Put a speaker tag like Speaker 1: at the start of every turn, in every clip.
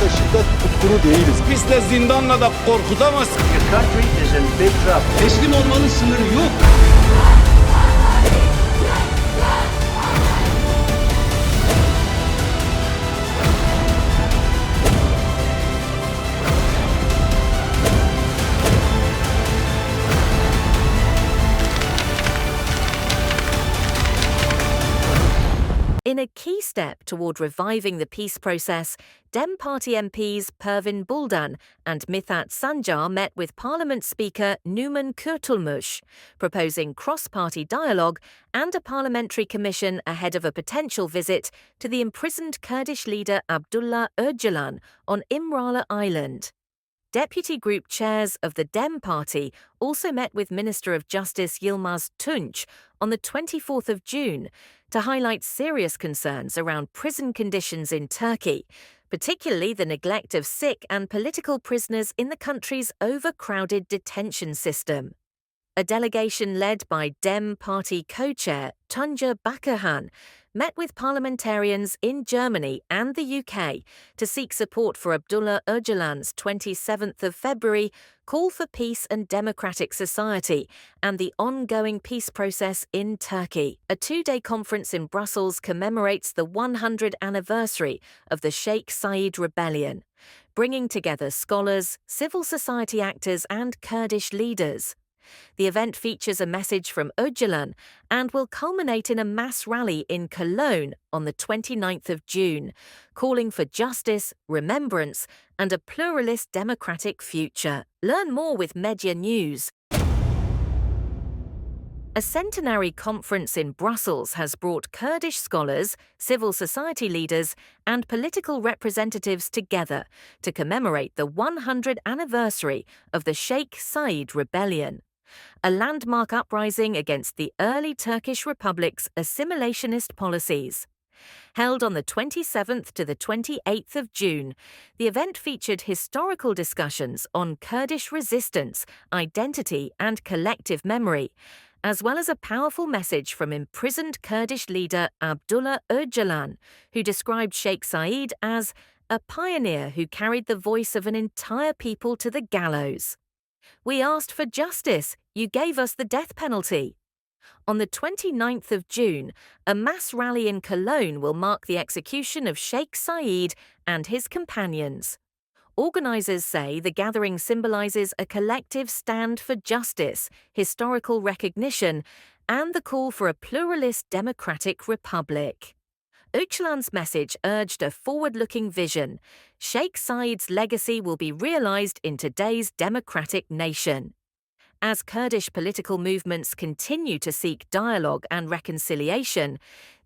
Speaker 1: da şiddet tutkunu değiliz.
Speaker 2: Biz de zindanla da korkutamazsın.
Speaker 3: Your country is in big trouble.
Speaker 2: Teslim olmanın sınırı yok.
Speaker 4: In a key step toward reviving the peace process, Dem Party MPs Pervin Buldan and Mithat Sancar met with Parliament Speaker Numan Kurtulmuş, proposing cross-party dialogue and a parliamentary commission ahead of a potential visit to the imprisoned Kurdish leader Abdullah Öcalan on İmralı Island. Deputy group chairs of the Dem Party also met with Minister of Justice Yilmaz Tunç on the 24th of June to highlight serious concerns around prison conditions in Turkey, particularly the neglect of sick and political prisoners in the country's overcrowded detention system. A delegation led by Dem Party co-chair Tunca Bakarhan met with parliamentarians in Germany and the UK to seek support for Abdullah Öcalan's 27th of February call for peace and democratic society and the ongoing peace process in Turkey. A two-day conference in Brussels commemorates the 100th anniversary of the Sheikh Said rebellion, bringing together scholars, civil society actors and Kurdish leaders. The event features a message from Öcalan and will culminate in a mass rally in Cologne on the 29th of June, calling for justice, remembrance, and a pluralist democratic future. Learn more with Medya News. A centenary conference in Brussels has brought Kurdish scholars, civil society leaders, and political representatives together to commemorate the 100th anniversary of the Sheikh Said rebellion, a landmark uprising against the early Turkish Republic's assimilationist policies. Held on the 27th to the 28th of June, the event featured historical discussions on Kurdish resistance, identity, and collective memory, as well as a powerful message from imprisoned Kurdish leader Abdullah Öcalan, who described Sheikh Said as a pioneer who carried the voice of an entire people to the gallows. "We asked for justice, you gave us the death penalty." On the 29th of June, a mass rally in Cologne will mark the execution of Sheikh Said and his companions. Organisers say the gathering symbolises a collective stand for justice, historical recognition, and the call for a pluralist democratic republic. Öcalan's message urged a forward-looking vision. Sheikh Said's legacy will be realised in today's democratic nation. As Kurdish political movements continue to seek dialogue and reconciliation,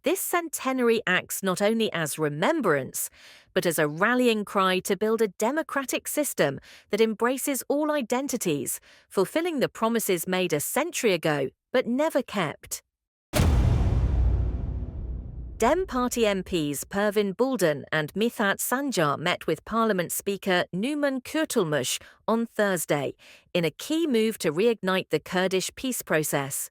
Speaker 4: this centenary acts not only as remembrance, but as a rallying cry to build a democratic system that embraces all identities, fulfilling the promises made a century ago but never kept. Dem Party MPs Pervin Buldan and Mithat Sancar met with Parliament Speaker Numan Kurtulmuş on Thursday in a key move to reignite the Kurdish peace process.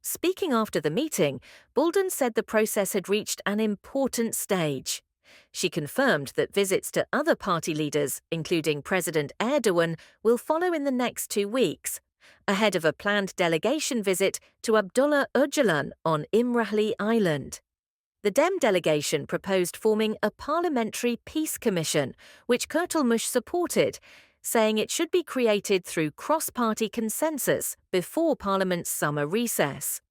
Speaker 4: Speaking after the meeting, Buldan said the process had reached an important stage. She confirmed that visits to other party leaders, including President Erdogan, will follow in the next 2 weeks, ahead of a planned delegation visit to Abdullah Öcalan on İmralı Island. The Dem delegation proposed forming a parliamentary peace commission, which Kurtulmuş supported, saying it should be created through cross-party consensus before Parliament's summer recess.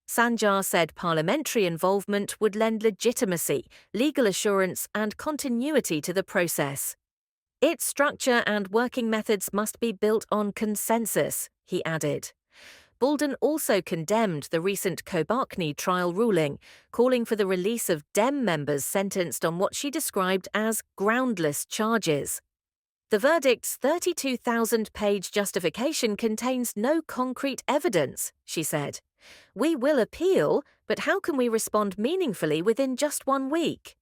Speaker 4: Sancar said parliamentary involvement would lend legitimacy, legal assurance, and continuity to the process. Its structure and working methods must be built on consensus, he added. Buldan also condemned the recent Kobani trial ruling, calling for the release of Dem members sentenced on what she described as groundless charges. The verdict's 32,000-page justification contains no concrete evidence, she said. "We will appeal, but how can we respond meaningfully within just 1 week?"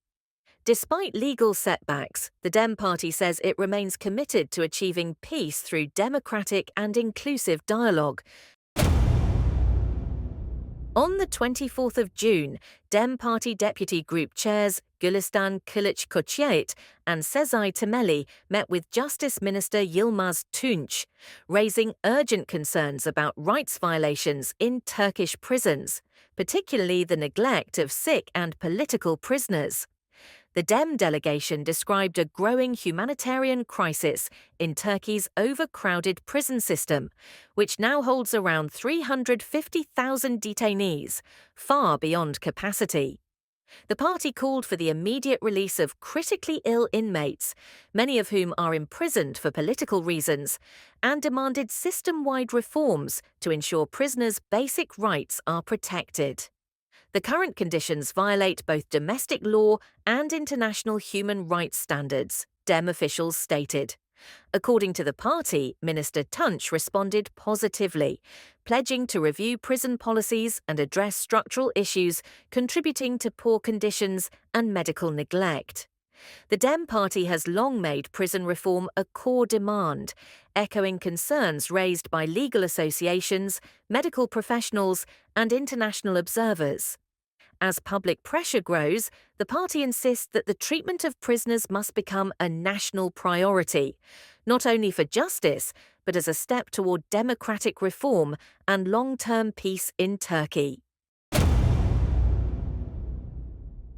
Speaker 4: Despite legal setbacks, the Dem Party says it remains committed to achieving peace through democratic and inclusive dialogue. On the 24th of June, Dem Party deputy group chairs Gülistan Kılıç and Sezai Temeli met with Justice Minister Yilmaz Tunç, raising urgent concerns about rights violations in Turkish prisons, particularly the neglect of sick and political prisoners. The Dem delegation described a growing humanitarian crisis in Turkey's overcrowded prison system, which now holds around 350,000 detainees, far beyond capacity. The party called for the immediate release of critically ill inmates, many of whom are imprisoned for political reasons, and demanded system-wide reforms to ensure prisoners' basic rights are protected. The current conditions violate both domestic law and international human rights standards, Dem officials stated. According to the party, Minister Tunç responded positively, pledging to review prison policies and address structural issues contributing to poor conditions and medical neglect. The Dem Party has long made prison reform a core demand, echoing concerns raised by legal associations, medical professionals, and international observers. As public pressure grows, the party insists that the treatment of prisoners must become a national priority, not only for justice, but as a step toward democratic reform and long-term peace in Turkey.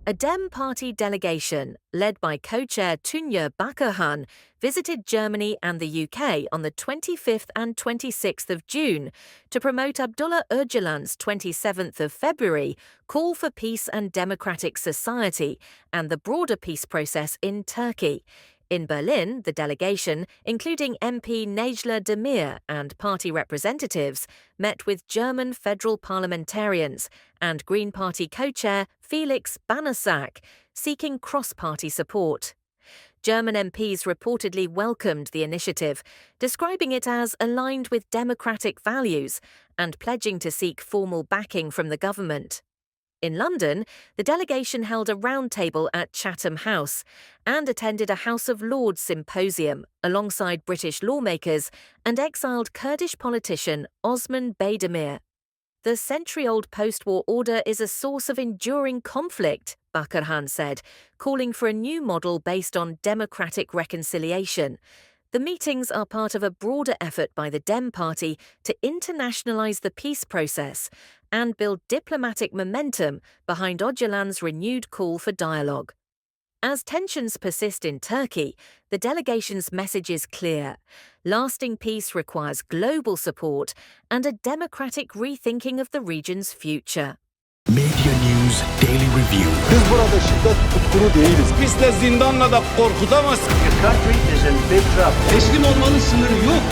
Speaker 4: A Dem Party delegation, led by co-chair Tunca Bakarhan, visited Germany and the UK on the 25th and 26th of June to promote Abdullah Öcalan's 27th of February call for peace and democratic society and the broader peace process in Turkey. In Berlin, the delegation, including MP Necla Demir and party representatives, met with German federal parliamentarians and Green Party co-chair Felix Bannersack, seeking cross-party support. German MPs reportedly welcomed the initiative, describing it as aligned with democratic values and pledging to seek formal backing from the government. In London, the delegation held a roundtable at Chatham House and attended a House of Lords symposium alongside British lawmakers and exiled Kurdish politician Osman Baydemir. The century-old post-war order is a source of enduring conflict, Bakarhan said, calling for a new model based on democratic reconciliation. The meetings are part of a broader effort by the Dem Party to internationalise the peace process and build diplomatic momentum behind Öcalan's renewed call for dialogue. As tensions persist in Turkey, the delegation's message is clear. Lasting peace requires global support and a democratic rethinking of the region's future.
Speaker 1: Medya News Daily Review.
Speaker 2: Biz burada şiddet tutkunu değiliz. Biz de zindanla da korkutamazsın.
Speaker 3: Your country is in big trouble.
Speaker 2: Teslim olmanın sınırı yok.